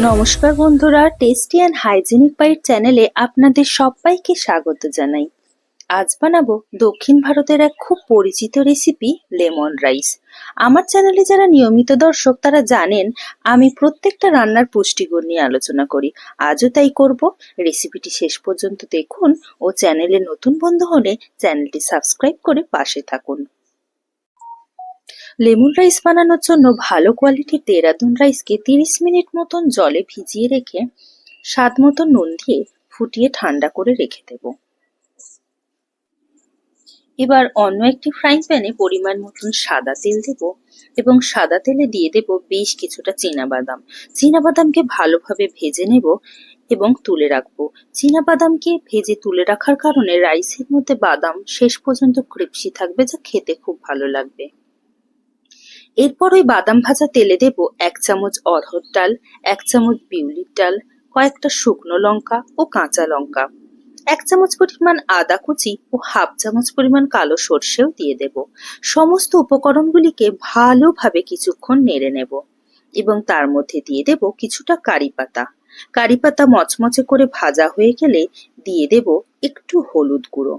নমস্কার বন্ধুরা, tasty and hygienic byte চ্যানেলে আপনাদের সবাইকে স্বাগত জানাই। আজ বানাবো দক্ষিণ ভারতের এক খুব পরিচিত রেসিপি, লেমন রাইস। আমার চ্যানেলে যারা নিয়মিত দর্শক তারা জানেন আমি প্রত্যেকটা রান্নার পুষ্টিগুণ নিয়ে আলোচনা করি। আজও তাই করব। রেসিপিটি শেষ পর্যন্ত দেখুন ও চ্যানেলে নতুন বন্ধু হলে চ্যানেলটি সাবস্ক্রাইব করে পাশে থাকুন। লেমন রাইস বানানোর জন্য ভালো কোয়ালিটির দেরাদুন রাইসকে 30 মিনিট মতন জলে ভিজিয়ে রেখে স্বাদ মতো নুন দিয়ে ফুটিয়ে ঠান্ডা করে রেখে দেব। এবার অন্য একটি ফ্রাইং প্যানে পরিমাণ মতন সাদা তেল দেব এবং সাদা তেলে দিয়ে দেব বেশ কিছুটা চীনাবাদাম। চীনাবাদামকে ভালোভাবে ভেজে নেব এবং তুলে রাখবো। চীনাবাদামকে ভেজে তুলে রাখার কারণে রাইসের মধ্যে বাদাম শেষ পর্যন্ত ক্রিস্পি থাকবে, যা খেতে খুব ভালো লাগবে। এরপর ওই বাদাম ভাজা তেলে দেব 1 চামচ অড়হর ডাল, 1 চামচ বিউলির ডাল, কয়েকটা শুকনো লঙ্কা ও কাঁচা লঙ্কা, 1 চামচ পরিমাণ আদা কুচি ও হাফ চামচ পরিমাণ কালো সর্ষেও দিয়ে দেব। সমস্ত উপকরণগুলিকে ভালোভাবে কিছুক্ষণ নেড়ে নেব এবং তার মধ্যে দিয়ে দেব কিছুটা কারি পাতা। কারি পাতা মচমচে করে ভাজা হয়ে গেলে দিয়ে দেব একটু হলুদ গুঁড়ো।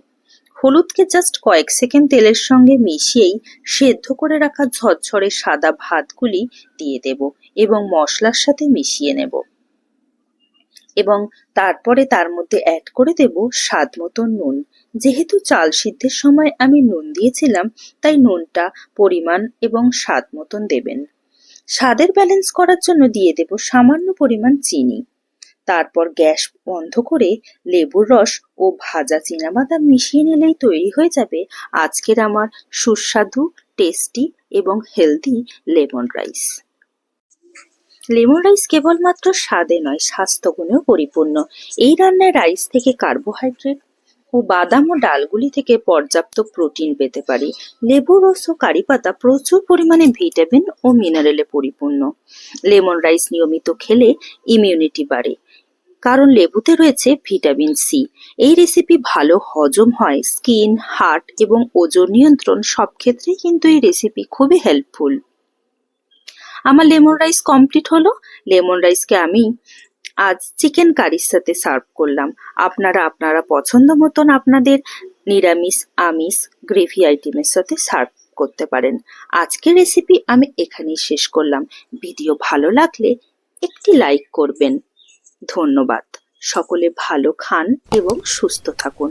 হলুদকে জাস্ট কয়েক সেকেন্ড তেলের সঙ্গে মিশিয়েই সেদ্ধ করে রাখা ঝরঝরে সাদা ভাতগুলি দিয়ে দেব এবং মশলার সাথে মিশিয়ে নেব এবং তারপরে তার মধ্যে অ্যাড করে দেব স্বাদ মতো নুন। যেহেতু চাল সিদ্ধের সময় আমি নুন দিয়েছিলাম, তাই নুনটা পরিমাণ এবং স্বাদ মতন দেবেন। স্বাদের ব্যালেন্স করার জন্য দিয়ে দেব সামান্য পরিমাণ চিনি। তারপর গ্যাস বন্ধ করে লেবুর রস ও ভাজা চীনাবাদাম মিশিয়ে নিলেই তৈরি হয়ে যাবে আজকের আমার সুস্বাদু, টেস্টি এবং healthy lemon rice. Lemon rice কেবলমাত্র স্বাদে নয়, স্বাস্থ্যগুণেও পরিপূর্ণ। এই রান্নায় রাইস থেকে কার্বোহাইড্রেট ও বাদাম ও ডালগুলি থেকে পর্যাপ্ত প্রোটিন পেতে পারি। লেবু রস ও কারি পাতা প্রচুর পরিমাণে ভিটামিন ও মিনারেলে পরিপূর্ণ। লেমন রাইস নিয়মিত খেলে ইমিউনিটি বাড়ে, কারণ লেবুতে রয়েছে ভিটামিন সি। এই রেসিপি ভালো হজম হয়, স্কিন, হার্ট এবং ওজন নিয়ন্ত্রণ সব ক্ষেত্রেই কিন্তু এই রেসিপি খুবই হেল্পফুল। আমার লেমন রাইস কমপ্লিট হলো। লেমন রাইসকে আমি আজ চিকেন কারির সাথে সার্ভ করলাম। আপনারা পছন্দ মতন আপনাদের নিরামিষ, আমিষ, গ্রেভি আইটেমের সাথে সার্ভ করতে পারেন। আজকের রেসিপি আমি এখানেই শেষ করলাম। ভিডিও ভালো লাগলে একটি লাইক করবেন। ধন্যবাদ। সকলে ভালো খান এবং সুস্থ থাকুন।